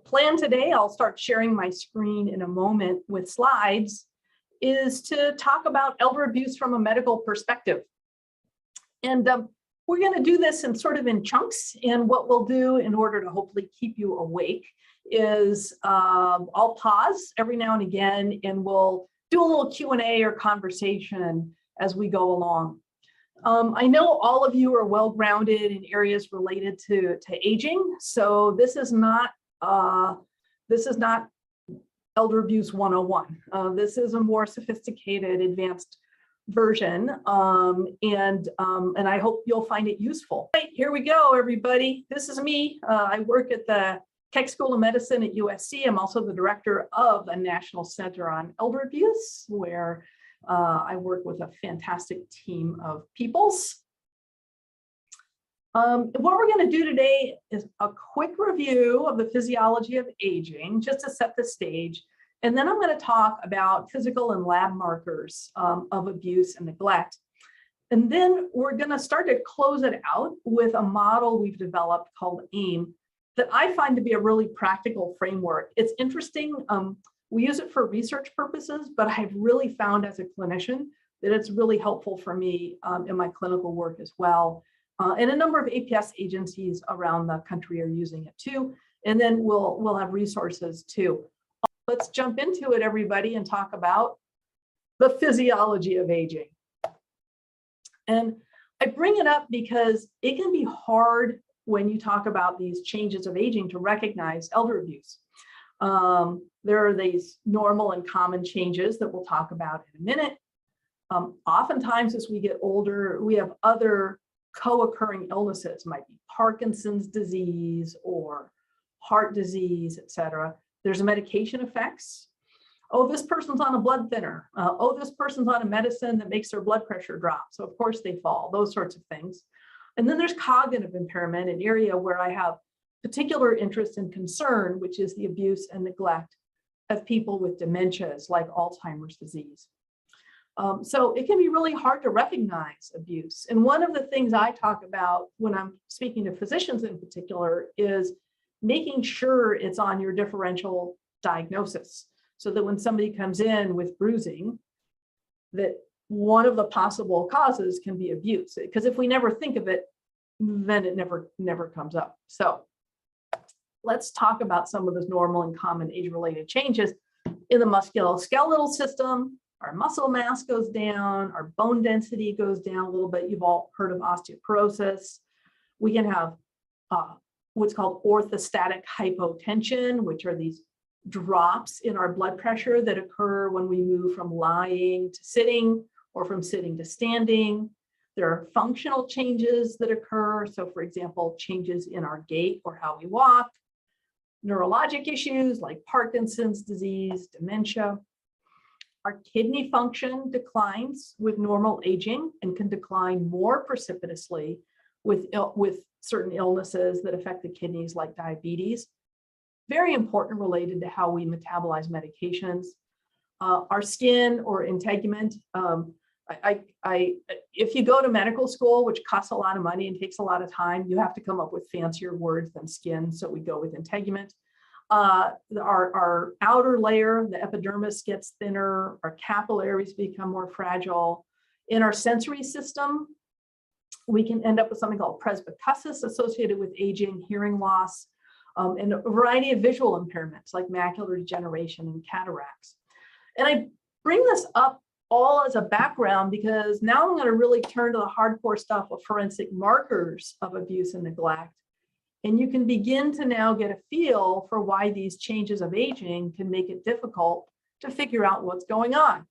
plan today, I'll start sharing my screen in a moment with slides, is to talk about elder abuse from a medical perspective. And we're going to do this in sort of in chunks. And what we'll do in order to hopefully keep you awake is I'll pause every now and again, and we'll do a little Q&A or conversation as we go along. I know all of you are well grounded in areas related to aging, so this is not Elder Abuse 101. This is a more sophisticated, advanced version, and I hope you'll find it useful. Right, here we go, everybody. This is me. I work at the Keck School of Medicine at USC. I'm also the director of the National Center on Elder Abuse, where I work with a fantastic team of peoples. What we're going to do today is a quick review of the physiology of aging, just to set the stage. And then I'm going to talk about physical and lab markers of abuse and neglect. And then we're going to start to close it out with a model we've developed called AIM that I find to be a really practical framework. It's interesting. We use it for research purposes, but I've really found as a clinician that it's really helpful for me in my clinical work as well. And a number of APS agencies around the country are using it too. And then we'll have resources too. Let's jump into it, everybody, and talk about the physiology of aging. And I bring it up because it can be hard when you talk about these changes of aging to recognize elder abuse. There are these normal and common changes that we'll talk about in a minute. Oftentimes, as we get older, we have other co-occurring illnesses. It might be Parkinson's disease or heart disease, et cetera. There's medication effects. Oh, this person's on a blood thinner. Oh, this person's on a medicine that makes their blood pressure drop. So of course they fall, those sorts of things. And then there's cognitive impairment, an area where I have particular interest and concern, which is the abuse and neglect of people with dementias like Alzheimer's disease. So it can be really hard to recognize abuse. And one of the things I talk about when I'm speaking to physicians in particular is making sure it's on your differential diagnosis, so that when somebody comes in with bruising, that one of the possible causes can be abuse. Because if we never think of it, then it never comes up. So let's talk about some of those normal and common age-related changes in the musculoskeletal system. Our muscle mass goes down, our bone density goes down a little bit. You've all heard of osteoporosis. We can have what's called orthostatic hypotension, which are these drops in our blood pressure that occur when we move from lying to sitting or from sitting to standing. There are functional changes that occur. So for example, changes in our gait or how we walk, neurologic issues like Parkinson's disease, dementia. Our kidney function declines with normal aging and can decline more precipitously with certain illnesses that affect the kidneys like diabetes. Very important related to how we metabolize medications. Our skin or integument. If you go to medical school, which costs a lot of money and takes a lot of time, you have to come up with fancier words than skin. So we go with integument. Our outer layer, the epidermis, gets thinner. Our capillaries become more fragile. In our sensory system, we can end up with something called presbycusis associated with aging, hearing loss, and a variety of visual impairments like macular degeneration and cataracts. And I bring this up all as a background because now I'm going to really turn to the hardcore stuff of forensic markers of abuse and neglect. And you can begin to now get a feel for why these changes of aging can make it difficult to figure out what's going on.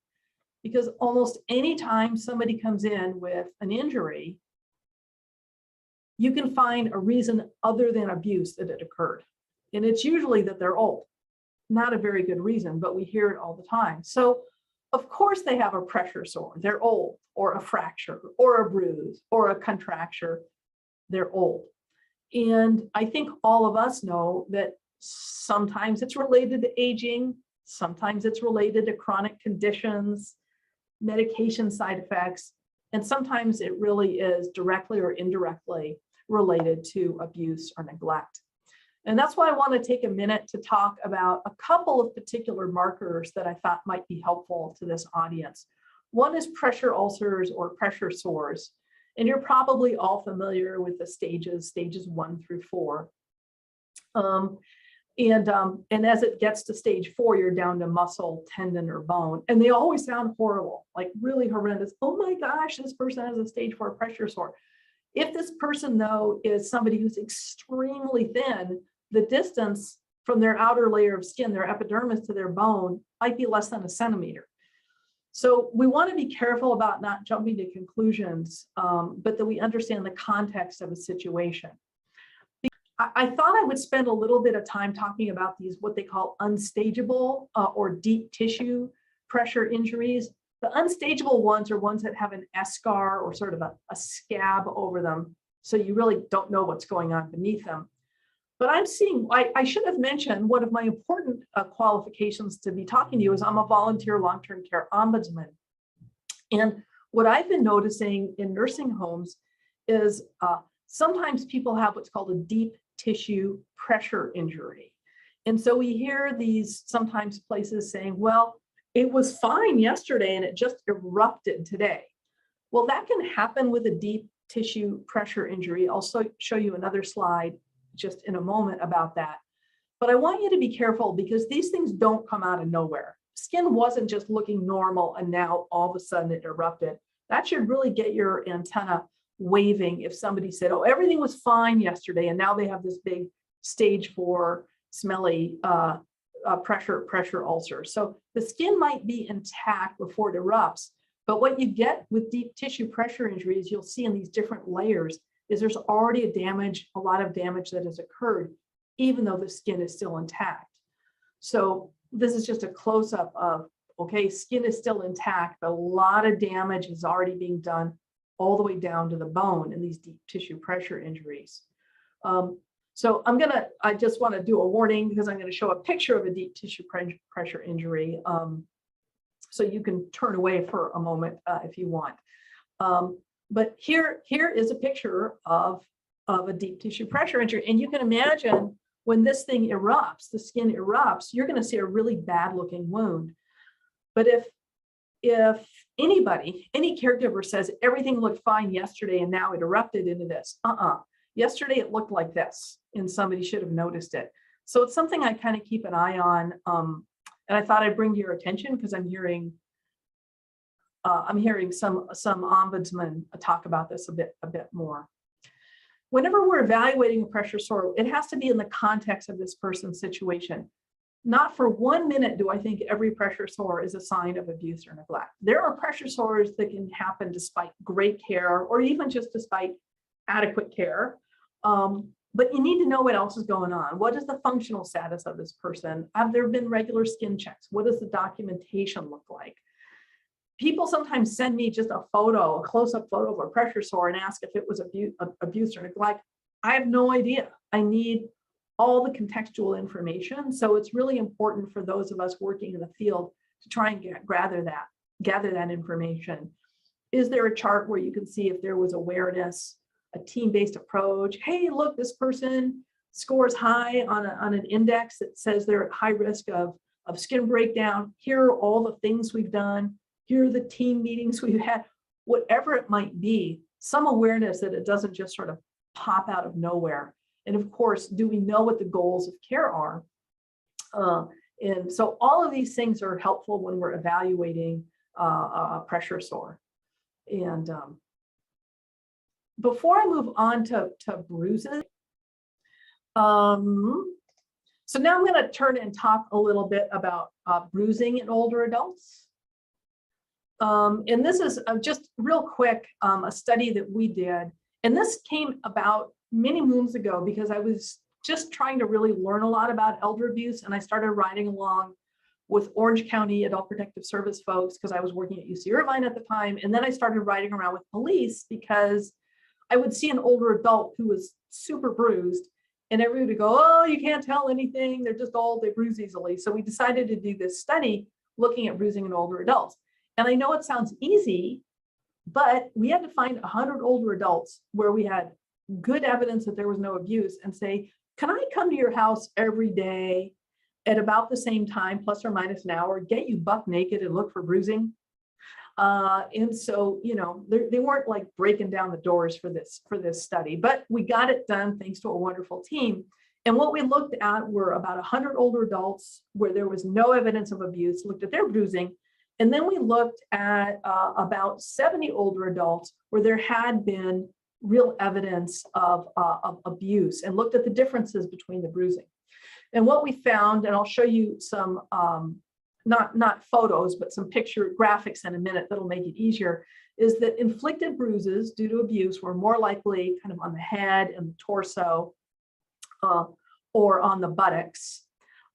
Because almost any time somebody comes in with an injury, you can find a reason other than abuse that it occurred. And it's usually that they're old. Not a very good reason, but we hear it all the time. So of course they have a pressure sore, they're old, or a fracture, or a bruise, or a contracture, they're old. And I think all of us know that sometimes it's related to aging, sometimes it's related to chronic conditions, medication side effects, and sometimes it really is directly or indirectly related to abuse or neglect. And that's why I want to take a minute to talk about a couple of particular markers that I thought might be helpful to this audience. One is pressure ulcers or pressure sores. And you're probably all familiar with the stages 1 through 4. And as it gets to stage 4, you're down to muscle, tendon, or bone. And they always sound horrible, like really horrendous. Oh my gosh, this person has a stage 4 pressure sore. If this person, though, is somebody who's extremely thin, the distance from their outer layer of skin, their epidermis, to their bone might be less than a centimeter. So we want to be careful about not jumping to conclusions, but that we understand the context of a situation. I thought I would spend a little bit of time talking about these, what they call unstageable or deep tissue pressure injuries. The unstageable ones are ones that have an eschar or sort of a scab over them, so you really don't know what's going on beneath them. But I'm seeing, I should have mentioned one of my important qualifications to be talking to you is I'm a volunteer long-term care ombudsman. And what I've been noticing in nursing homes is sometimes people have what's called a deep tissue pressure injury. And so we hear these sometimes places saying, well, it was fine yesterday and it just erupted today. Well, that can happen with a deep tissue pressure injury. I'll show you another slide just in a moment about that. But I want you to be careful because these things don't come out of nowhere. Skin wasn't just looking normal and now all of a sudden it erupted. That should really get your antenna waving if somebody said, oh, everything was fine yesterday and now they have this big stage 4 smelly pressure ulcer. So the skin might be intact before it erupts, but what you get with deep tissue pressure injuries, you'll see in these different layers, is there's already a lot of damage that has occurred, even though the skin is still intact. So this is just a close-up of, okay, skin is still intact, but a lot of damage is already being done all the way down to the bone in these deep tissue pressure injuries. So I just want to do a warning because I'm going to show a picture of a deep tissue pressure injury. So you can turn away for a moment if you want. But here is a picture of a deep tissue pressure injury. And you can imagine when this thing erupts, the skin erupts, you're going to see a really bad looking wound. But if anybody, any caregiver says everything looked fine yesterday and now it erupted into this, yesterday it looked like this and somebody should have noticed it. So it's something I kind of keep an eye on. And I thought I'd bring to your attention because I'm hearing some ombudsmen talk about this a bit more. Whenever we're evaluating a pressure sore, it has to be in the context of this person's situation. Not for 1 minute do I think every pressure sore is a sign of abuse or neglect. There are pressure sores that can happen despite great care or even just despite adequate care. But you need to know what else is going on. What is the functional status of this person? Have there been regular skin checks? What does the documentation look like? People sometimes send me just a photo, a close-up photo of a pressure sore and ask if it was abuse or neglect. I have no idea. I need all the contextual information. So it's really important for those of us working in the field to try and gather that information. Is there a chart where you can see if there was awareness, a team-based approach? Hey, look, this person scores high on an index that says they're at high risk of skin breakdown. Here are all the things we've done. Here are the team meetings we've had. Whatever it might be, some awareness that it doesn't just sort of pop out of nowhere. And of course, do we know what the goals of care are? And so all of these things are helpful when we're evaluating a pressure sore. And before I move on to bruises, so now I'm going to turn and talk a little bit about bruising in older adults. And this is just real quick, a study that we did. And this came about many moons ago because I was just trying to really learn a lot about elder abuse. And I started riding along with Orange County Adult Protective Service folks because I was working at UC Irvine at the time. And then I started riding around with police because I would see an older adult who was super bruised and everybody would go, oh, you can't tell anything. They're just old, they bruise easily. So we decided to do this study looking at bruising in older adults. And I know it sounds easy, but we had to find 100 older adults where we had good evidence that there was no abuse and say, can I come to your house every day at about the same time, plus or minus an hour, get you buck naked and look for bruising? And so, you know, they weren't like breaking down the doors for this study, but we got it done thanks to a wonderful team. And what we looked at were about 100 older adults where there was no evidence of abuse, looked at their bruising. And then we looked at about 70 older adults where there had been real evidence of abuse, and looked at the differences between the bruising. And what we found, and I'll show you some, not photos, but some picture graphics in a minute that'll make it easier, is that inflicted bruises due to abuse were more likely kind of on the head and the torso, or on the buttocks.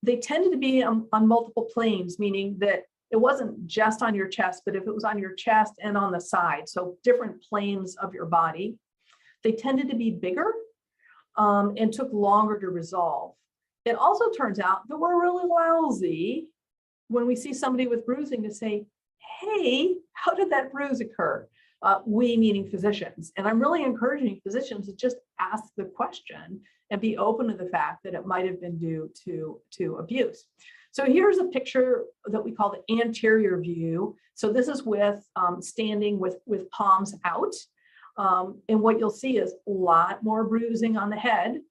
They tended to be on multiple planes, meaning that it wasn't just on your chest, but if it was on your chest and on the side, so different planes of your body. They tended to be bigger and took longer to resolve. It also turns out that we're really lousy when we see somebody with bruising to say, hey, how did that bruise occur? We meaning physicians. And I'm really encouraging physicians to just ask the question and be open to the fact that it might have been due to abuse. So here's a picture that we call the anterior view. So this is with standing with palms out. And what you'll see is a lot more bruising on the head,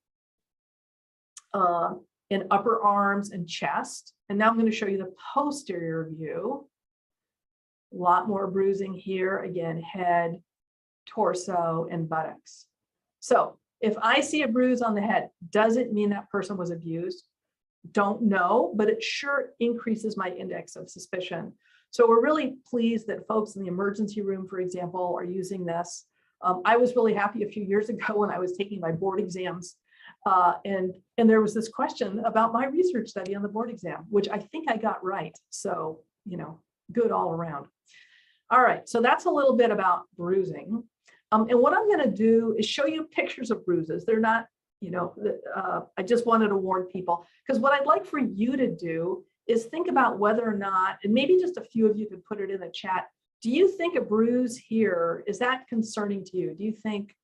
in upper arms and chest. And now I'm going to show you the posterior view. A lot more bruising here, again, head, torso, and buttocks. So if I see a bruise on the head, does it mean that person was abused? Don't know, but it sure increases my index of suspicion. So we're really pleased that folks in the emergency room, for example, are using this. I was really happy a few years ago when I was taking my board exams, and there was this question about my research study on the board exam, which I think I got right. So, you know, good all around. All right, so that's a little bit about bruising. And what I'm going to do is show you pictures of bruises. They're not, you know, I just wanted to warn people, because what I'd like for you to do is think about whether or not, and maybe just a few of you could put it in the chat, do you think a bruise here, is that concerning to you? Do you think,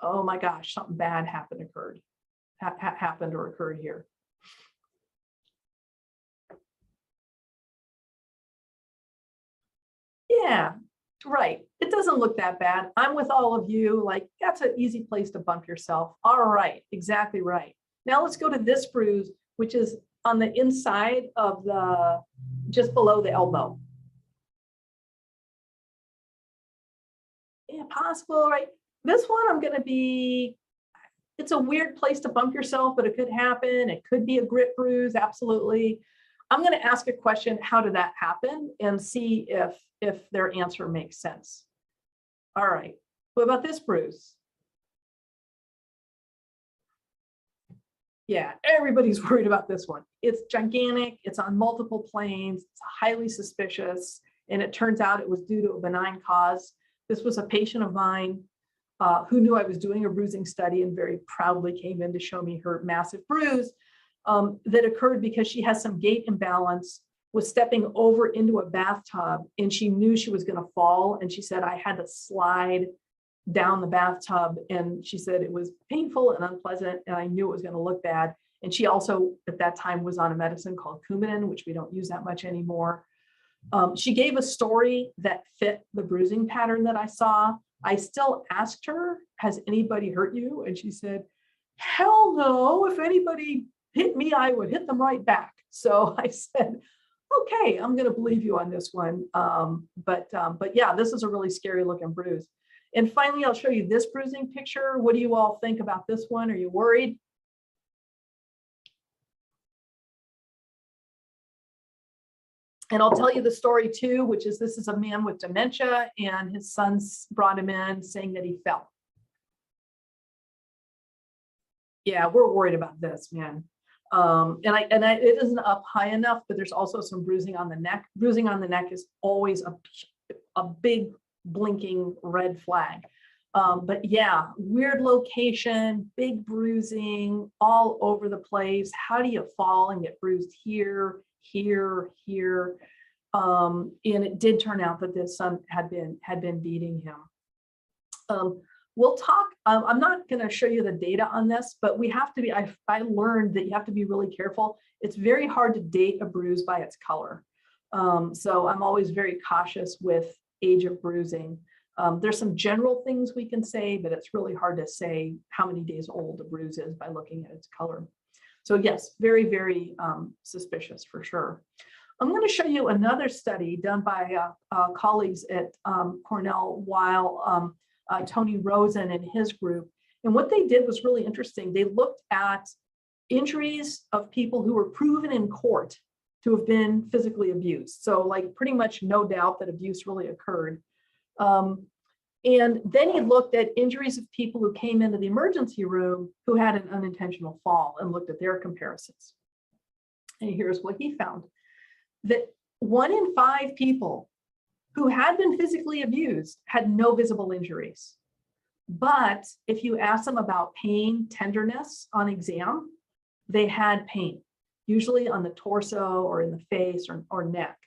oh my gosh, something bad happened or occurred here? Yeah, right. It doesn't look that bad. I'm with all of you. Like, that's an easy place to bump yourself. All right, exactly right. Now let's go to this bruise, which is on the inside of the, just below the elbow. Yeah, possible, right? This one, I'm going to be, it's a weird place to bump yourself, but it could happen. It could be a grip bruise, absolutely. I'm going to ask a question, how did that happen? And see if their answer makes sense. All right, what about this bruise? Yeah, everybody's worried about this one. It's gigantic, it's on multiple planes, it's highly suspicious, and it turns out it was due to a benign cause. This was a patient of mine who knew I was doing a bruising study and very proudly came in to show me her massive bruise that occurred because she has some gait imbalance, was stepping over into a bathtub, and she knew she was going to fall. And she said, I had to slide down the bathtub. And she said it was painful and unpleasant, and I knew it was going to look bad. And she also, at that time, was on a medicine called Coumadin, which we don't use that much anymore. She gave a story that fit the bruising pattern that I saw. I still asked her, has anybody hurt you? And she said, hell no. If anybody hit me, I would hit them right back. So I said, okay, I'm going to believe you on this one. But yeah, this is a really scary looking bruise. And finally, I'll show you this bruising picture. What do you all think about this one? Are you worried? And I'll tell you the story too, which is this is a man with dementia, and his sons brought him in saying that he fell. Yeah, we're worried about this, man. It isn't up high enough, but there's also some bruising on the neck. Bruising on the neck is always a big blinking red flag. But yeah, weird location, big bruising all over the place. How do you fall and get bruised here, here, here? And it did turn out that this son had been beating him. we'll talk, I'm not going to show you the data on this, but we have to be, I learned that you have to be really careful. It's very hard to date a bruise by its color. So I'm always very cautious with age of bruising. There's some general things we can say, but it's really hard to say how many days old a bruise is by looking at its color. So yes, very, very suspicious for sure. I'm going to show you another study done by colleagues at Cornell while Tony Rosen and his group. And what they did was really interesting. They looked at injuries of people who were proven in court to have been physically abused. So like pretty much no doubt that abuse really occurred. And then he looked at injuries of people who came into the emergency room who had an unintentional fall and looked at their comparisons. And here's what he found, that 1 in 5 people who had been physically abused had no visible injuries. But if you ask them about pain, tenderness on exam, they had pain, usually on the torso or in the face or neck.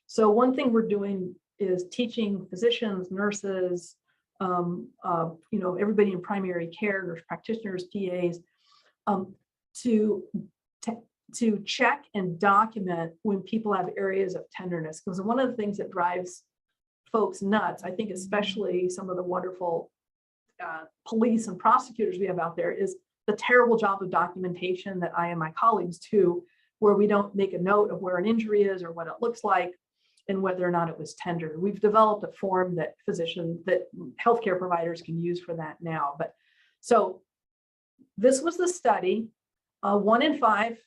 So one thing we're doing is teaching physicians, nurses, everybody in primary care, nurse practitioners, PAs, to check and document when people have areas of tenderness. Because one of the things that drives folks nuts, I think especially some of the wonderful police and prosecutors we have out there, is the terrible job of documentation that I and my colleagues do, where we don't make a note of where an injury is or what it looks like and whether or not it was tender. We've developed a form that healthcare providers can use for that now. But so this was the study. 1 in 5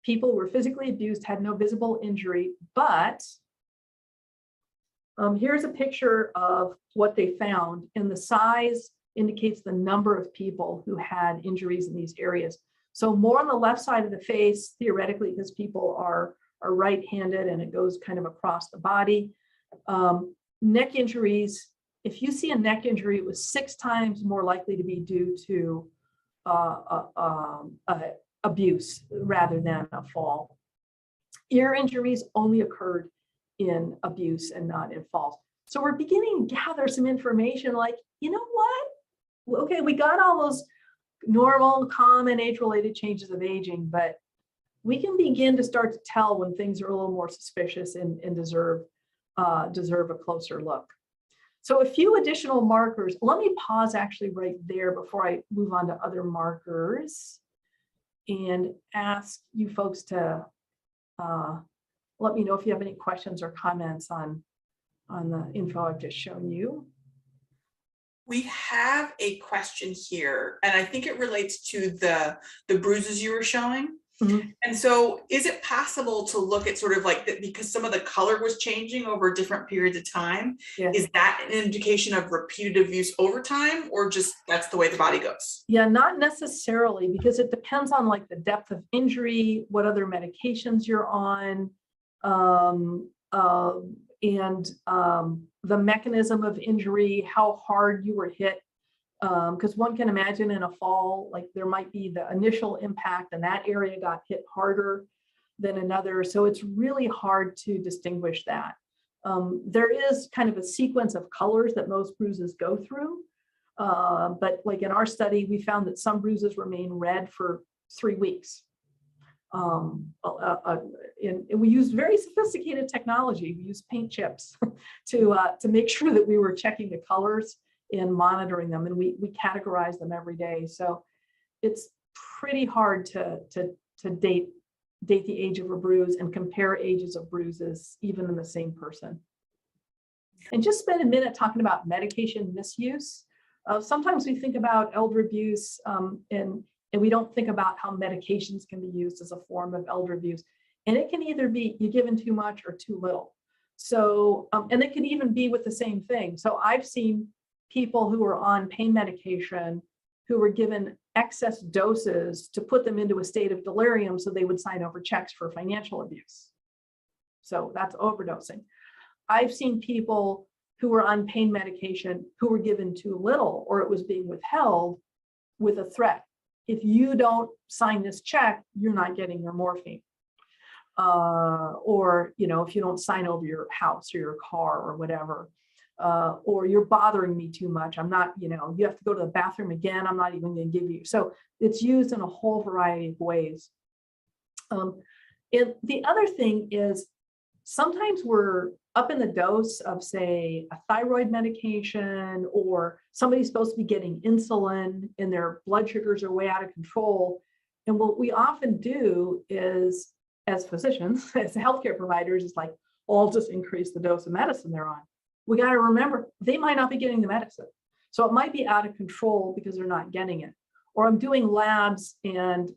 people who were physically abused had no visible injury, but here's a picture of what they found, and the size indicates the number of people who had injuries in these areas. So more on the left side of the face, theoretically, because people are right-handed and it goes kind of across the body. Neck injuries, if you see a neck injury, it was 6 times more likely to be due to abuse rather than a fall. Ear injuries only occurred in abuse and not in falls. So we're beginning to gather some information like, you know what? Okay, we got all those normal, common age-related changes of aging, but we can begin to start to tell when things are a little more suspicious and deserve a closer look. So a few additional markers. Let me pause actually right there before I move on to other markers and ask you folks to let me know if you have any questions or comments on the info I've just shown you. We have a question here, and I think it relates to the bruises you were showing. Mm-hmm. And so is it possible to look at sort of like because some of the color was changing over different periods of time, yes. Is that an indication of repeated abuse over time, or just that's the way the body goes? Yeah, not necessarily, because it depends on like the depth of injury, what other medications you're on, and the mechanism of injury, how hard you were hit. Because one can imagine in a fall, like there might be the initial impact and that area got hit harder than another. So it's really hard to distinguish that. There is kind of a sequence of colors that most bruises go through. But like in our study, we found that some bruises remain red for 3 weeks. And we used very sophisticated technology. We used paint chips to make sure that we were checking the colors and monitoring them, and we categorize them every day. So it's pretty hard to date the age of a bruise and compare ages of bruises even in the same person. And just spend a minute talking about medication misuse. Sometimes we think about elder abuse and we don't think about how medications can be used as a form of elder abuse. And it can either be you given too much or too little. So, and it can even be with the same thing. So I've seen people who are on pain medication who were given excess doses to put them into a state of delirium so they would sign over checks for financial abuse. So that's overdosing. I've seen people who were on pain medication who were given too little or it was being withheld with a threat. If you don't sign this check, you're not getting your morphine. Or, if you don't sign over your house or your car or whatever. or you're bothering me too much. I'm not, you have to go to the bathroom again. I'm not even going to give you. So it's used in a whole variety of ways. And the other thing is sometimes we're up in the dose of, say, a thyroid medication, or somebody's supposed to be getting insulin and their blood sugars are way out of control. And what we often do is, as physicians, as healthcare providers, is like, oh, I'll just increase the dose of medicine they're on. We got to remember, they might not be getting the medicine. So it might be out of control because they're not getting it. Or I'm doing labs and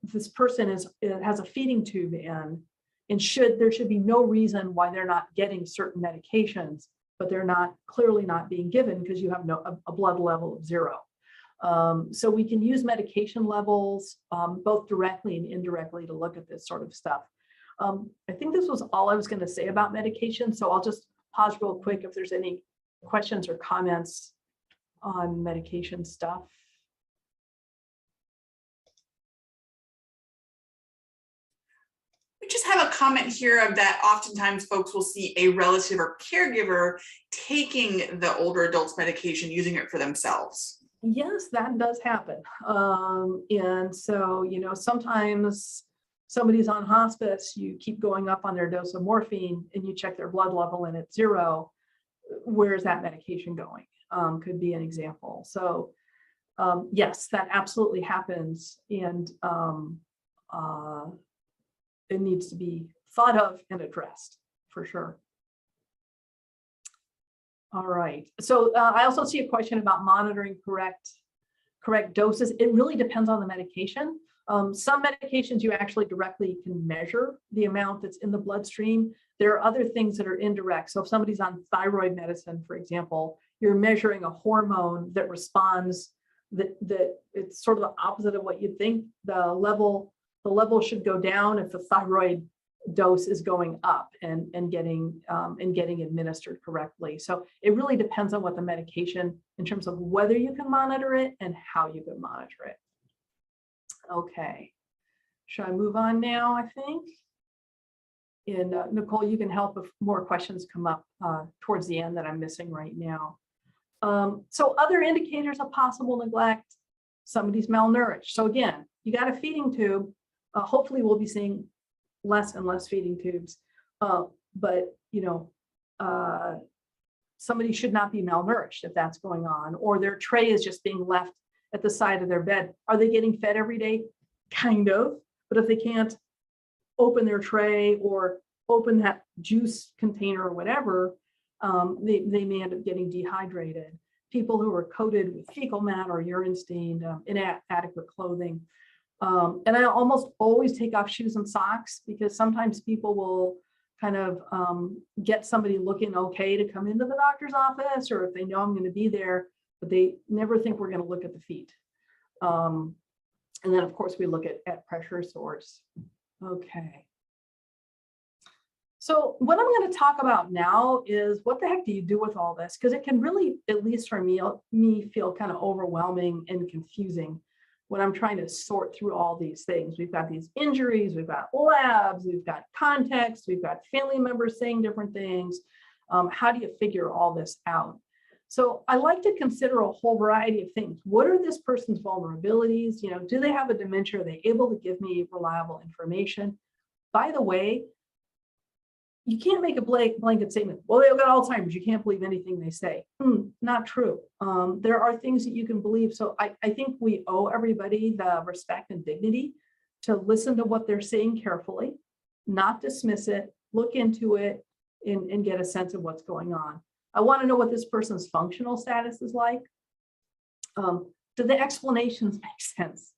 this person has a feeding tube in, and there should be no reason why they're not getting certain medications, but they're clearly not being given because you have a blood level of 0. So we can use medication levels both directly and indirectly to look at this sort of stuff. I think this was all I was going to say about medication. So I'll just pause real quick if there's any questions or comments on medication stuff. We just have a comment here of that oftentimes folks will see a relative or caregiver taking the older adult's medication, using it for themselves. Yes, that does happen. And so, sometimes somebody's on hospice, you keep going up on their dose of morphine and you check their blood level and it's 0. Where's that medication going? Could be an example. So yes, that absolutely happens. And it needs to be thought of and addressed for sure. All right. So I also see a question about monitoring correct doses. It really depends on the medication. Some medications you actually directly can measure the amount that's in the bloodstream. There are other things that are indirect. So if somebody's on thyroid medicine, for example, you're measuring a hormone that responds, that it's sort of the opposite of what you'd think. The level should go down if the thyroid dose is going up and getting administered correctly. So it really depends on what the medication, in terms of whether you can monitor it and how you can monitor it. Okay, should I move on now, I think? And Nicole, you can help if more questions come up towards the end that I'm missing right now. So other indicators of possible neglect, somebody's malnourished. So again, you got a feeding tube. Hopefully we'll be seeing less and less feeding tubes, but somebody should not be malnourished if that's going on, or their tray is just being left at the side of their bed. Are they getting fed every day? Kind of, but if they can't open their tray or open that juice container or whatever, they may end up getting dehydrated. People who are coated with fecal matter or urine stained, inadequate clothing. And I almost always take off shoes and socks, because sometimes people will kind of get somebody looking okay to come into the doctor's office, or if they know I'm going to be there, but they never think we're going to look at the feet. And then of course we look at pressure source. Okay. So what I'm going to talk about now is what the heck do you do with all this? Because it can really, at least for me, feel kind of overwhelming and confusing when I'm trying to sort through all these things. We've got these injuries, we've got labs, we've got context, we've got family members saying different things. How do you figure all this out? So I like to consider a whole variety of things. What are this person's vulnerabilities? Do they have a dementia? Are they able to give me reliable information? By the way, you can't make a blanket statement. Well, they've got Alzheimer's. You can't believe anything they say. Not true. There are things that you can believe. So I think we owe everybody the respect and dignity to listen to what they're saying carefully, not dismiss it, look into it, and get a sense of what's going on. I want to know what this person's functional status is like. Do the explanations make sense?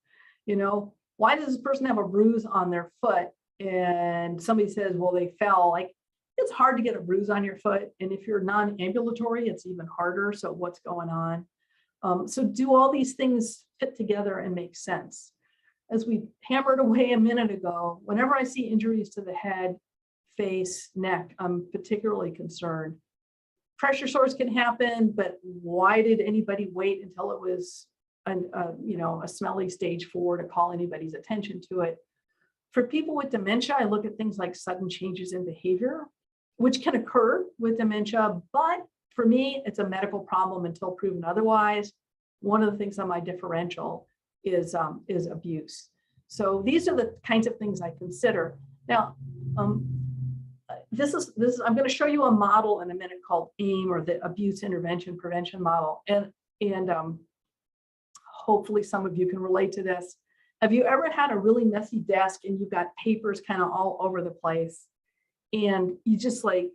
Why does this person have a bruise on their foot? And somebody says, well, they fell. Like, it's hard to get a bruise on your foot. And if you're non-ambulatory, it's even harder. So what's going on? So do all these things fit together and make sense? As we hammered away a minute ago, whenever I see injuries to the head, face, neck, I'm particularly concerned. Pressure sores can happen, but why did anybody wait until it was a smelly stage 4 to call anybody's attention to it? For people with dementia, I look at things like sudden changes in behavior, which can occur with dementia, but for me, it's a medical problem until proven otherwise. One of the things on my differential is abuse. So these are the kinds of things I consider. Now, this is I'm going to show you a model in a minute called AIM, or the Abuse Intervention Prevention Model, and hopefully some of you can relate to this. Have you ever had a really messy desk and you've got papers kind of all over the place, and you just like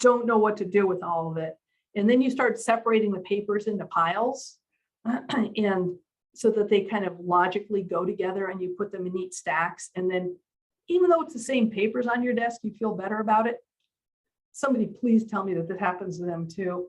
don't know what to do with all of it, and then you start separating the papers into piles, and so that they kind of logically go together, and you put them in neat stacks, and then even though it's the same papers on your desk, you feel better about it? Somebody please tell me that this happens to them too.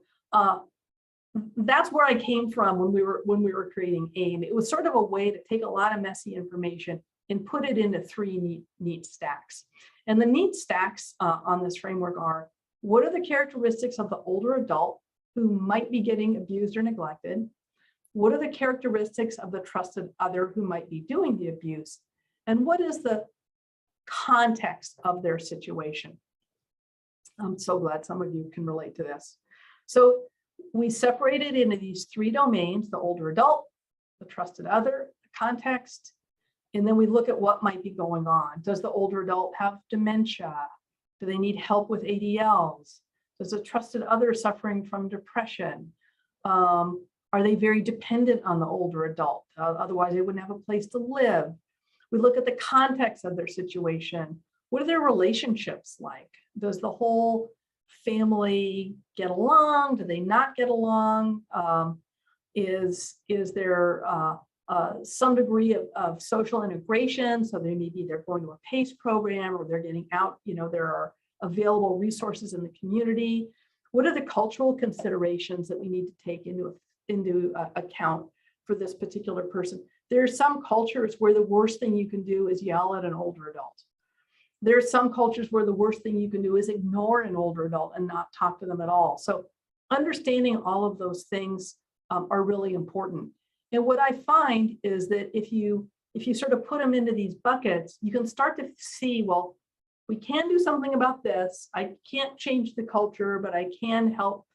That's where I came from when we were creating AIM. It was sort of a way to take a lot of messy information and put it into 3 neat stacks. And the neat stacks on this framework are: what are the characteristics of the older adult who might be getting abused or neglected? What are the characteristics of the trusted other who might be doing the abuse? And what is the context of their situation? I'm so glad some of you can relate to this. So we separated into these 3 domains: the older adult, the trusted other, the context, and then we look at what might be going on. Does the older adult have dementia? Do they need help with ADLs? Does a trusted other suffering from depression? Are they very dependent on the older adult? Otherwise, they wouldn't have a place to live. We look at the context of their situation. What are their relationships like? Does the whole family get along? Do they not get along? Is there some degree of social integration? So they're going to a PACE program, or they're getting out, there are available resources in the community. What are the cultural considerations that we need to take into account for this particular person? There are some cultures where the worst thing you can do is yell at an older adult. There are some cultures where the worst thing you can do is ignore an older adult and not talk to them at all. So understanding all of those things are really important. And what I find is that if you sort of put them into these buckets, you can start to see, well, we can do something about this. I can't change the culture, but I can help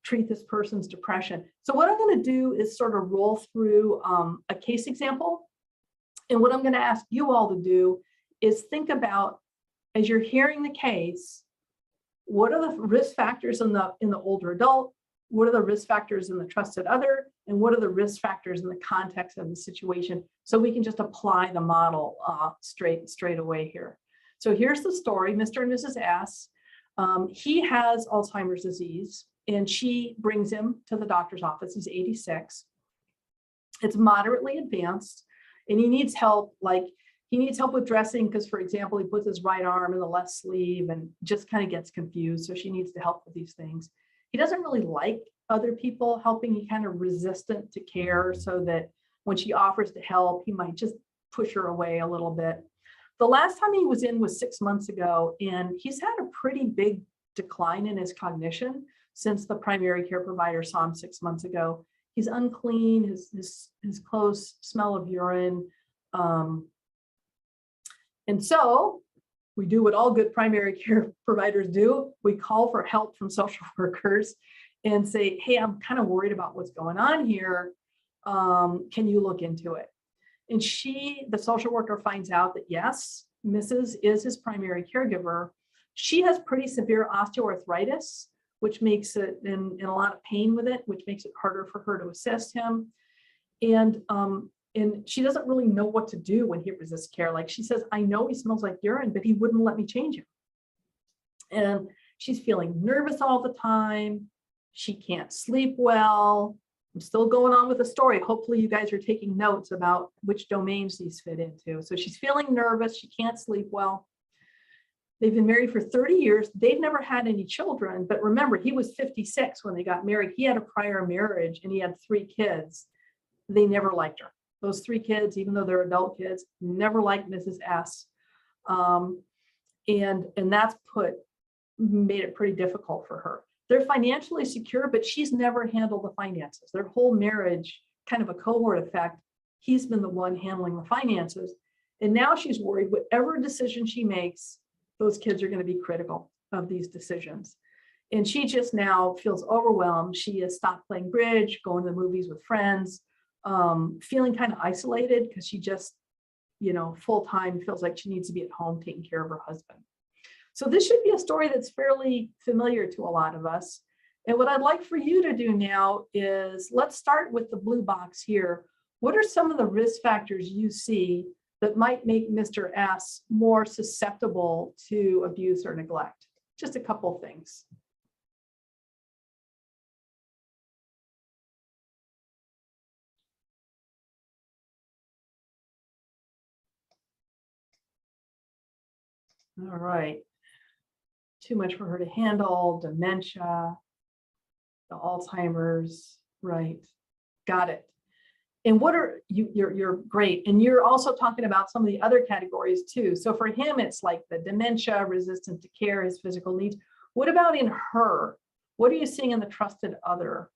treat this person's depression. So what I'm going to do is sort of roll through a case example. And what I'm going to ask you all to do is think about, as you're hearing the case, what are the risk factors in the older adult? What are the risk factors in the trusted other? And what are the risk factors in the context of the situation? So we can just apply the model straight away here. So here's the story. Mr. and Mrs. S. He has Alzheimer's disease, and she brings him to the doctor's office. He's 86. It's moderately advanced, and he needs help. He needs help with dressing because, for example, he puts his right arm in the left sleeve and just kind of gets confused. So she needs to help with these things. He doesn't really like other people helping. He's kind of resistant to care, so that when she offers to help, he might just push her away a little bit. The last time he was in was 6 months ago, and he's had a pretty big decline in his cognition since the primary care provider saw him 6 months ago. He's unclean, his clothes smell of urine. And so we do what all good primary care providers do. We call for help from social workers and say, hey, I'm kind of worried about what's going on here. Can you look into it? And the social worker, finds out that yes, Mrs. is his primary caregiver. She has pretty severe osteoarthritis, which makes it in a lot of pain with it, which makes it harder for her to assist him. And she doesn't really know what to do when he resists care. Like she says, I know he smells like urine, but he wouldn't let me change him. And she's feeling nervous all the time. She can't sleep well. I'm still going on with the story. Hopefully you guys are taking notes about which domains these fit into. So she's feeling nervous. She can't sleep well. They've been married for 30 years. They've never had any children. But remember, he was 56 when they got married. He had a prior marriage and he had 3 kids. They never liked her. Those 3 kids, even though they're adult kids, never liked Mrs. S. And that's made it pretty difficult for her. They're financially secure, but she's never handled the finances. Their whole marriage, kind of a cohort effect, he's been the one handling the finances. And now she's worried whatever decision she makes, those kids are going to be critical of these decisions. And she just now feels overwhelmed. She has stopped playing bridge, going to the movies with friends, feeling kind of isolated because she just, full time feels like she needs to be at home taking care of her husband. So this should be a story that's fairly familiar to a lot of us. And what I'd like for you to do now is, let's start with the blue box here. What are some of the risk factors you see that might make Mr. S more susceptible to abuse or neglect? Just a couple things. All right. Too much for her to handle, dementia, the Alzheimer's, right? Got it. And what are you're great. And you're also talking about some of the other categories too. So for him, it's like the dementia, resistant to care, his physical needs. What about in her? What are you seeing in the trusted other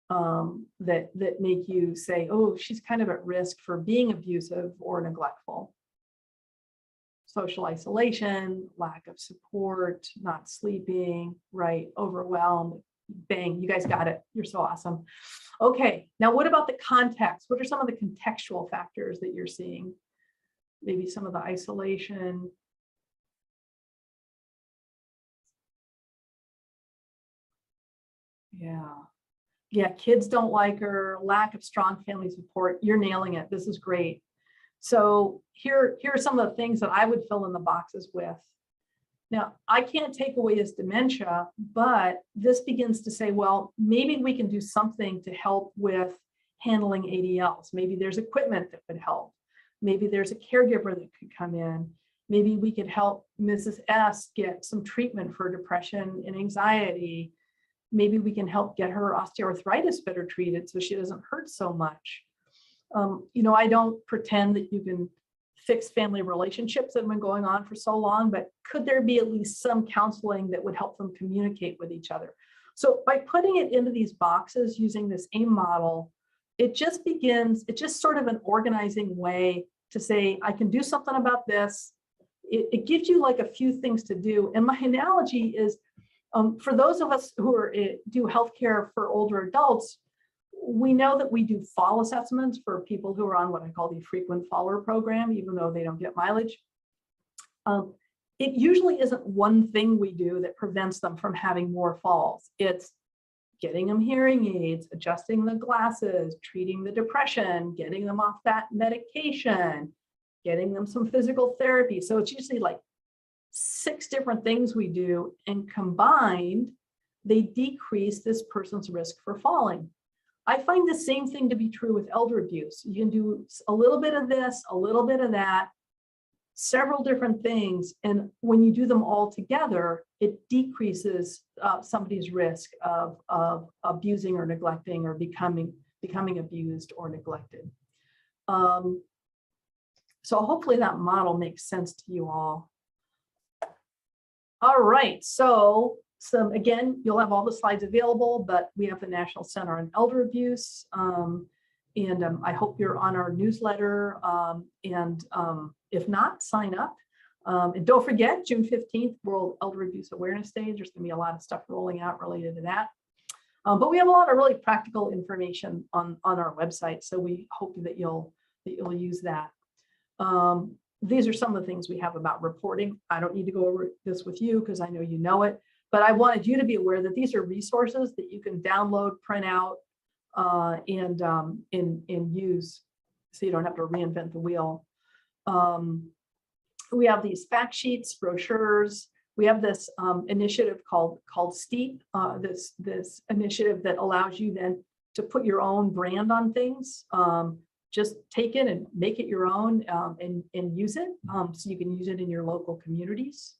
that make you say, oh, she's kind of at risk for being abusive or neglectful? Social isolation, lack of support, not sleeping, right? Overwhelmed. Bang, you guys got it. You're so awesome. Okay, now what about the context? What are some of the contextual factors that you're seeing? Maybe some of the isolation. Yeah, kids don't like her, lack of strong family support. You're nailing it. This is great. So here are some of the things that I would fill in the boxes with. Now, I can't take away his dementia, but this begins to say, well, maybe we can do something to help with handling ADLs. Maybe there's equipment that could help. Maybe there's a caregiver that could come in. Maybe we could help Mrs. S get some treatment for depression and anxiety. Maybe we can help get her osteoarthritis better treated so she doesn't hurt so much. I don't pretend that you can fix family relationships that have been going on for so long, but could there be at least some counseling that would help them communicate with each other? So by putting it into these boxes using this AIM model, it's just sort of an organizing way to say, I can do something about this. It gives you like a few things to do. And my analogy is, for those of us who do healthcare for older adults, we know that we do fall assessments for people who are on what I call the frequent faller program, even though they don't get mileage. It usually isn't one thing we do that prevents them from having more falls. It's getting them hearing aids, adjusting the glasses, treating the depression, getting them off that medication, getting them some physical therapy. So it's usually like 6 different things we do, and combined, they decrease this person's risk for falling. I find the same thing to be true with elder abuse. You can do a little bit of this, a little bit of that, several different things. And when you do them all together, it decreases somebody's risk of abusing or neglecting or becoming abused or neglected. So hopefully that model makes sense to you all. All right, so again, you'll have all the slides available, but we have the National Center on Elder Abuse. I hope you're on our newsletter. If not, sign up. And don't forget, June 15th, World Elder Abuse Awareness Day. There's going to be a lot of stuff rolling out related to that. But we have a lot of really practical information on our website, so we hope that you'll use that. These are some of the things we have about reporting. I don't need to go over this with you because I know you know it. But I wanted you to be aware that these are resources that you can download, print out, and use, so you don't have to reinvent the wheel. We have these fact sheets, brochures. We have this initiative called STEEP. This initiative that allows you then to put your own brand on things. Just take it and make it your own, and use it, so you can use it in your local communities.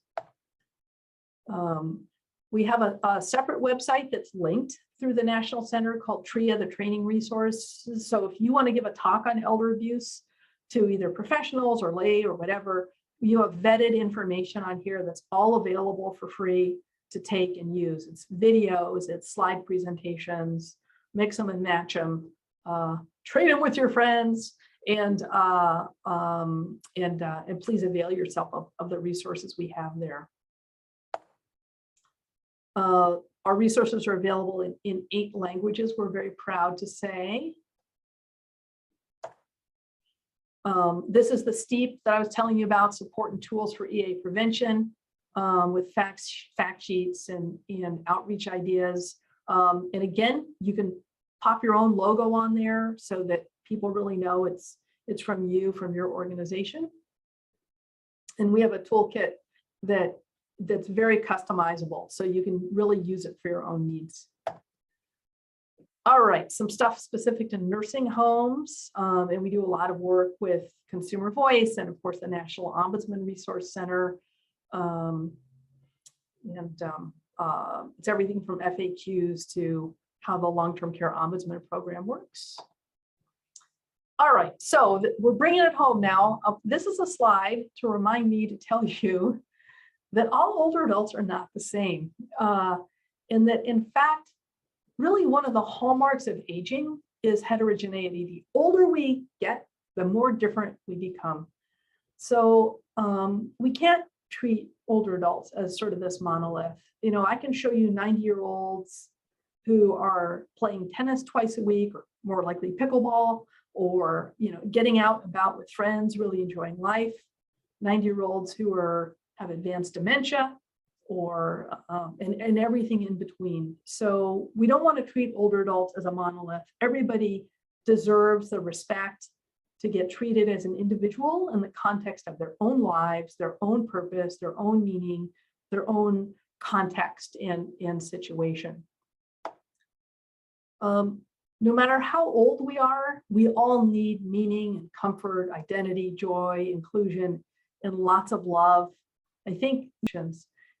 We have a separate website that's linked through the National Center called TRIA, the training resource. So if you want to give a talk on elder abuse to either professionals or lay or whatever, you have vetted information on here that's all available for free to take and use. It's videos, it's slide presentations, mix them and match them, trade them with your friends, and please avail yourself of the resources we have there. Our resources are available in 8 languages, we're very proud to say. This is the STEEP that I was telling you about, support and tools for EA prevention, with fact sheets and outreach ideas. And again, you can pop your own logo on there so that people really know it's from you, from your organization. And we have a toolkit that's very customizable, so you can really use it for your own needs. All right, some stuff specific to nursing homes, and we do a lot of work with Consumer Voice and of course the National Ombudsman Resource Center. It's everything from FAQs to how the long-term care ombudsman program works. All right, so we're bringing it home now. This is a slide to remind me to tell you that all older adults are not the same, and that in fact, really one of the hallmarks of aging is heterogeneity. The older we get, the more different we become. So we can't treat older adults as sort of this monolith. You know, I can show you 90-year-olds who are playing tennis twice a week, or more likely pickleball, or getting out and about with friends, really enjoying life. 90-year-olds who have advanced dementia, or and everything in between. So we don't want to treat older adults as a monolith. Everybody deserves the respect to get treated as an individual in the context of their own lives, their own purpose, their own meaning, their own context and situation. No matter how old we are, we all need meaning and comfort, identity, joy, inclusion, and lots of love. I think,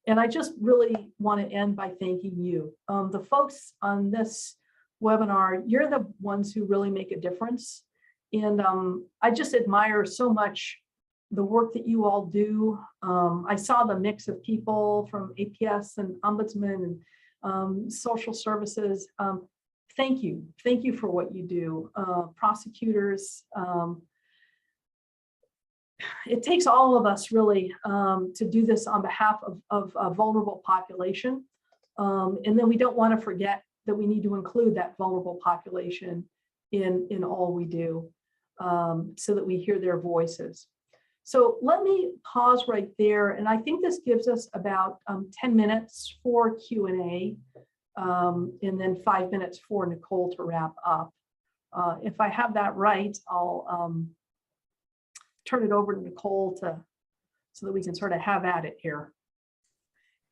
and I just really want to end by thanking you. The folks on this webinar, you're the ones who really make a difference. And I just admire so much the work that you all do. I saw the mix of people from APS and Ombudsman and social services. Thank you. Thank you for what you do. Prosecutors. It takes all of us really to do this on behalf of a vulnerable population. And then we don't want to forget that we need to include that vulnerable population in all we do, so that we hear their voices. So let me pause right there. And I think this gives us about 10 minutes for Q&A, and then 5 minutes for Nicole to wrap up. If I have that right, I'll turn it over to Nicole so that we can sort of have at it here.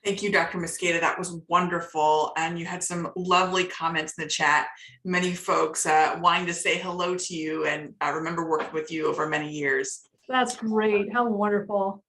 Thank you, Dr. Mosqueda. That was wonderful. And you had some lovely comments in the chat. Many folks wanting to say hello to you, and I remember working with you over many years. That's great. How wonderful.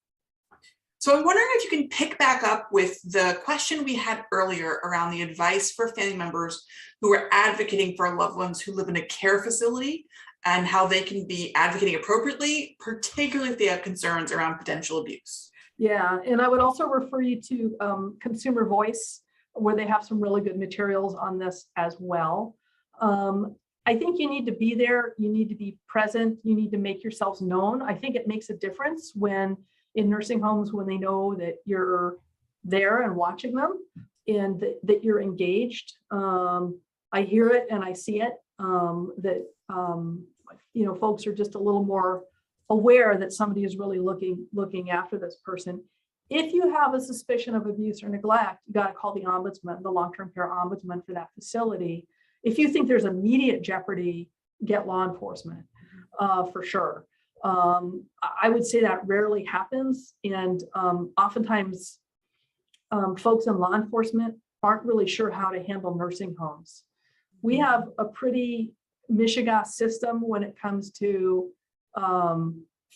So I'm wondering if you can pick back up with the question we had earlier around the advice for family members who are advocating for loved ones who live in a care facility, and how they can be advocating appropriately, particularly if they have concerns around potential abuse. Yeah, and I would also refer you to Consumer Voice, where they have some really good materials on this as well. I think you need to be there, you need to be present, you need to make yourselves known. I think it makes a difference when in nursing homes, when they know that you're there and watching them and that you're engaged. I hear it and I see it, that folks are just a little more aware that somebody is really looking after this person. If you have a suspicion of abuse or neglect, you got to call the ombudsman, the long-term care ombudsman for that facility. If you think there's immediate jeopardy, get law enforcement for sure. I would say that rarely happens, and oftentimes folks in law enforcement aren't really sure how to handle nursing homes. We have a pretty mishigas system when it comes to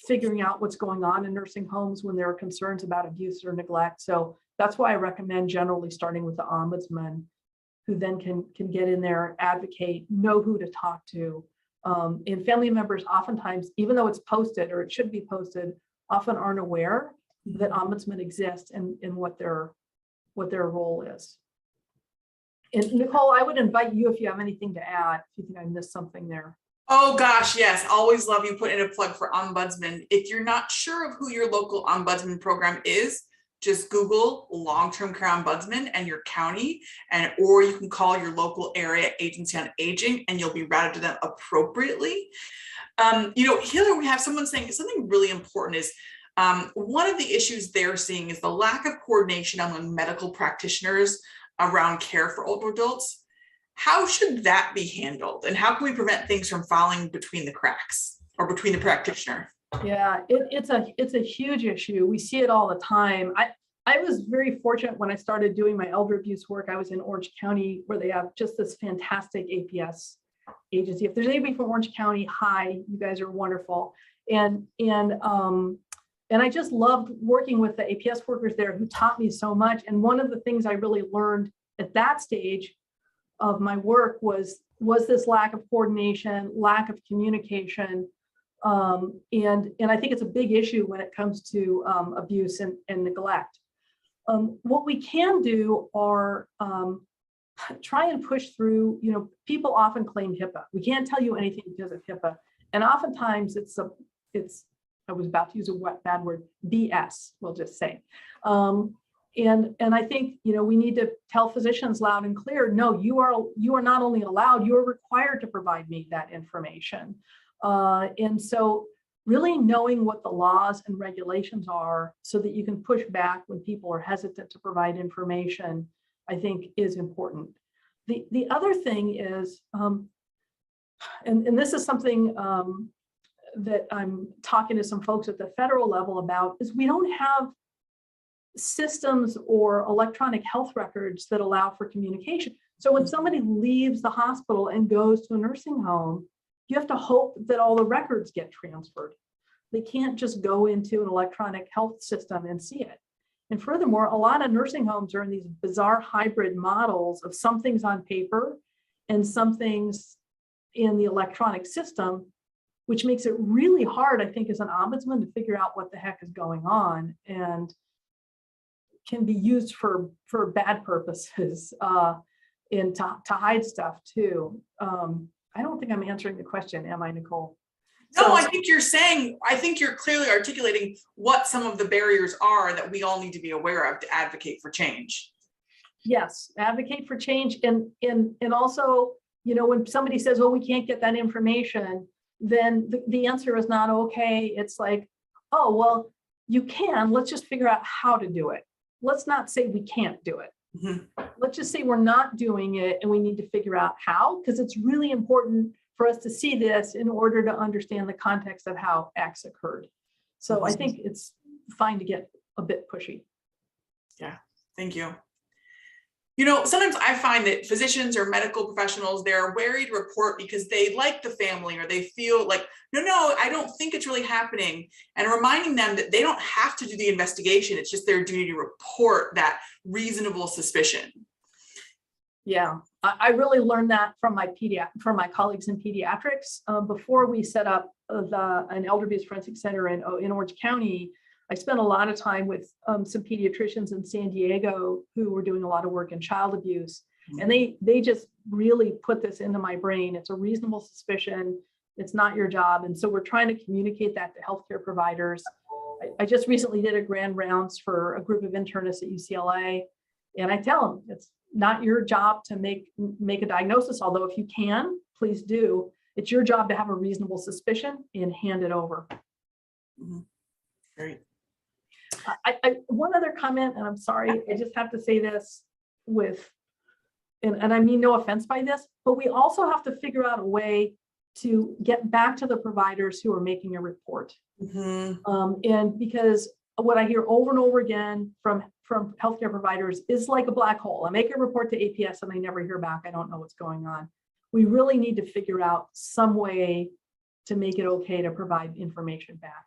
figuring out what's going on in nursing homes when there are concerns about abuse or neglect. So that's why I recommend generally starting with the ombudsman, who then can get in there, advocate, know who to talk to. And family members oftentimes, even though it's posted or it should be posted, often aren't aware that ombudsmen exist and what their role is. And Nicole, I would invite you if you have anything to add, if you think I missed something there. Oh gosh, yes. Always love you putting in a plug for ombudsman. If you're not sure of who your local ombudsman program is, just Google long-term care ombudsman and your county, or you can call your local area agency on aging and you'll be routed to them appropriately. Here we have someone saying something really important is one of the issues they're seeing is the lack of coordination among medical practitioners around care for older adults. How should that be handled? And how can we prevent things from falling between the cracks or between the practitioner? Yeah, it's a huge issue. We see it all the time. I was very fortunate when I started doing my elder abuse work. I was in Orange County, where they have just this fantastic APS agency. If there's anybody from Orange County, hi, you guys are wonderful. And I just loved working with the APS workers there who taught me so much. And one of the things I really learned at that stage of my work was this lack of coordination, lack of communication. And I think it's a big issue when it comes to abuse and neglect. What we can do are try and push through, people often claim HIPAA. We can't tell you anything because of HIPAA. And oftentimes it's I was about to use a bad word, BS, we'll just say. And I think, we need to tell physicians loud and clear, no, you are not only allowed, you are required to provide me that information. And so really knowing what the laws and regulations are so that you can push back when people are hesitant to provide information, I think is important. The other thing is, and this is something that I'm talking to some folks at the federal level about, is we don't have systems or electronic health records that allow for communication. So when somebody leaves the hospital and goes to a nursing home, you have to hope that all the records get transferred. They can't just go into an electronic health system and see it. And furthermore, a lot of nursing homes are in these bizarre hybrid models of some things on paper and some things in the electronic system, which makes it really hard, I think, as an ombudsman to figure out what the heck is going on, and can be used for bad purposes and to hide stuff too. I don't think I'm answering the question, am I, Nicole? No, I think you're clearly articulating what some of the barriers are that we all need to be aware of to advocate for change. Yes, advocate for change. And also, when somebody says, well, we can't get that information, then the answer is not okay. It's like, oh, well, you can, let's just figure out how to do it. Let's not say we can't do it. Mm-hmm. Let's just say we're not doing it and we need to figure out how, because it's really important for us to see this in order to understand the context of how acts occurred. So I think it's fine to get a bit pushy. Yeah, thank you. Sometimes I find that physicians or medical professionals, they're wary to report because they like the family or they feel like, no, I don't think it's really happening. And reminding them that they don't have to do the investigation. It's just their duty to report that reasonable suspicion. Yeah, I really learned that from my colleagues in pediatrics. Before we set up an elder abuse forensic center in Orange County, I spent a lot of time with some pediatricians in San Diego who were doing a lot of work in child abuse. And they just really put this into my brain. It's a reasonable suspicion. It's not your job. And so we're trying to communicate that to healthcare providers. I just recently did a grand rounds for a group of internists at UCLA. And I tell them, it's not your job to make a diagnosis, although if you can, please do. It's your job to have a reasonable suspicion and hand it over. Mm-hmm. Great. One other comment, and I'm sorry, I just have to say this and I mean no offense by this, but we also have to figure out a way to get back to the providers who are making a report. Mm-hmm. And because what I hear over and over again from healthcare providers is like a black hole. I make a report to APS and I never hear back. I don't know what's going on. We really need to figure out some way to make it okay to provide information back.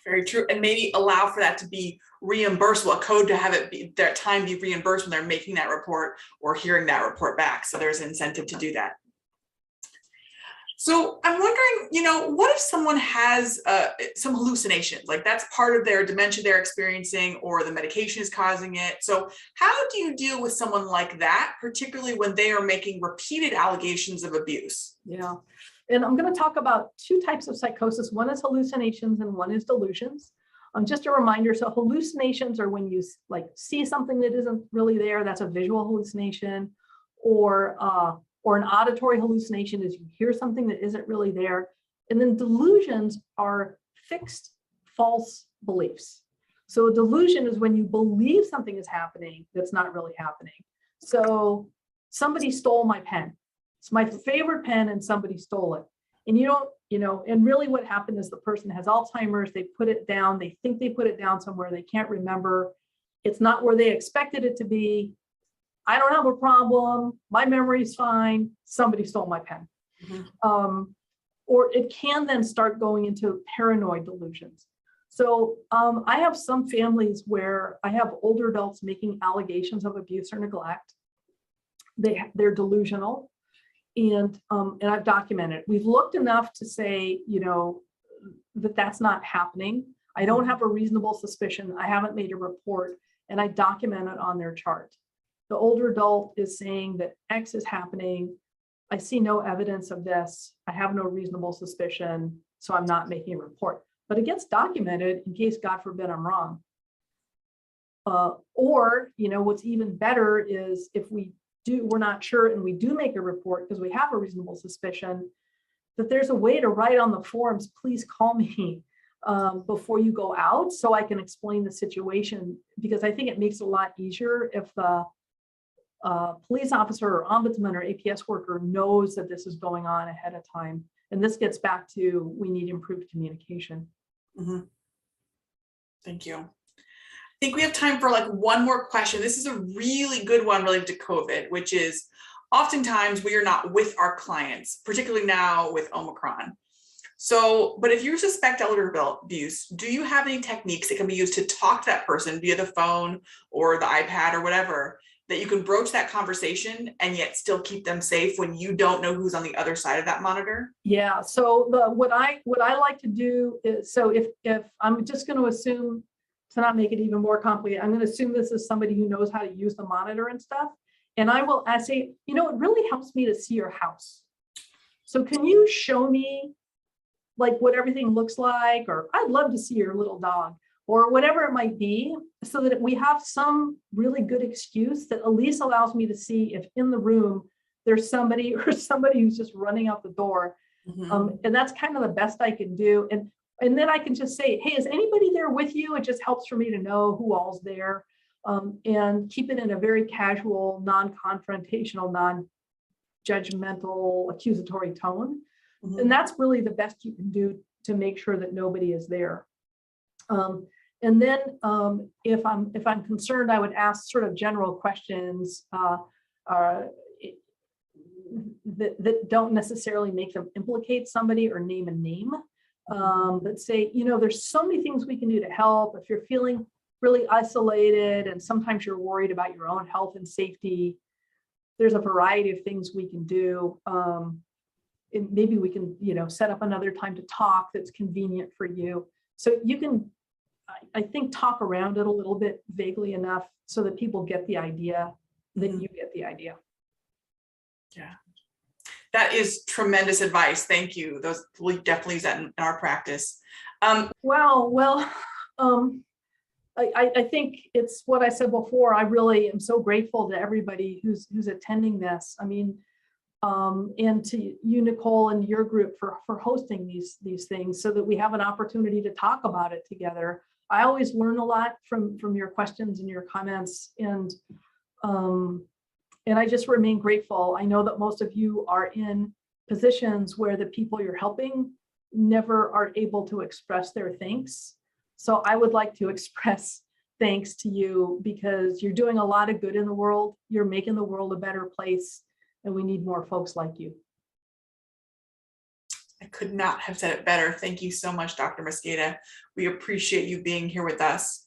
Very true. And maybe allow for that to be reimbursable, a code to have it be that time be reimbursed when they're making that report or hearing that report back. So there's an incentive to do that. So I'm wondering, what if someone has some hallucinations, like that's part of their dementia they're experiencing or the medication is causing it. So how do you deal with someone like that, particularly when they are making repeated allegations of abuse? Yeah. And I'm going to talk about two types of psychosis. One is hallucinations and one is delusions. Just a reminder, so hallucinations are when you like see something that isn't really there, that's a visual hallucination, or an auditory hallucination is you hear something that isn't really there. And then delusions are fixed false beliefs. So a delusion is when you believe something is happening that's not really happening. So somebody stole my pen. It's my favorite pen and somebody stole it. And you don't, and really what happened is the person has Alzheimer's, they put it down, they think they put it down somewhere, they can't remember. It's not where they expected it to be. I don't have a problem. My memory's fine. Somebody stole my pen. Or it can then start going into paranoid delusions. So I have some families where I have older adults making allegations of abuse or neglect. They're delusional. And I've documented. We've looked enough to say, that that's not happening. I don't have a reasonable suspicion. I haven't made a report, and I document it on their chart. The older adult is saying that X is happening. I see no evidence of this. I have no reasonable suspicion, so I'm not making a report. But it gets documented in case, God forbid, I'm wrong. Or, what's even better is if we're not sure and we do make a report because we have a reasonable suspicion, that there's a way to write on the forms, please call me before you go out so I can explain the situation, because I think it makes it a lot easier if the police officer or ombudsman or APS worker knows that this is going on ahead of time. And this gets back to, we need improved communication. Thank you. I think we have time for like one more question. This is a really good one related to COVID, which is oftentimes we are not with our clients, particularly now with Omicron. So, but if you suspect elder abuse, do you have any techniques that can be used to talk to that person via the phone or the iPad or whatever, that you can broach that conversation and yet still keep them safe when you don't know who's on the other side of that monitor? Yeah, so what I like to do is, so if I'm just going to assume, to not make it even more complicated, I'm going to assume this is somebody who knows how to use the monitor and stuff. And I say, it really helps me to see your house. So can you show me like what everything looks like, or I'd love to see your little dog, or whatever it might be, so that we have some really good excuse that at least allows me to see if in the room there's somebody who's just running out the door. And that's kind of the best I can do. And then I can just say, hey, is anybody there with you? It just helps for me to know who all's there, and keep it in a very casual, non-confrontational, non-judgmental, accusatory tone. And that's really the best you can do to make sure that nobody is there. And then if I'm concerned, I would ask sort of general questions that don't necessarily make them implicate somebody or name a name. But say, there's so many things we can do to help. If you're feeling really isolated and sometimes you're worried about your own health and safety, there's a variety of things we can do. And maybe we can, set up another time to talk that's convenient for you. So you can, I think, talk around it a little bit vaguely enough so that people get the idea, then you get the idea. Yeah. That is tremendous advice. Thank you. We definitely use that in our practice. I think it's what I said before. I really am so grateful to everybody who's attending this. I mean, and to you, Nicole, and your group for hosting these things so that we have an opportunity to talk about it together. I always learn a lot from your questions and your comments, and I just remain grateful. I know that most of you are in positions where the people you're helping never are able to express their thanks. So I would like to express thanks to you, because you're doing a lot of good in the world. You're making the world a better place, and we need more folks like you. I could not have said it better. Thank you so much, Dr. Mosqueda. We appreciate you being here with us.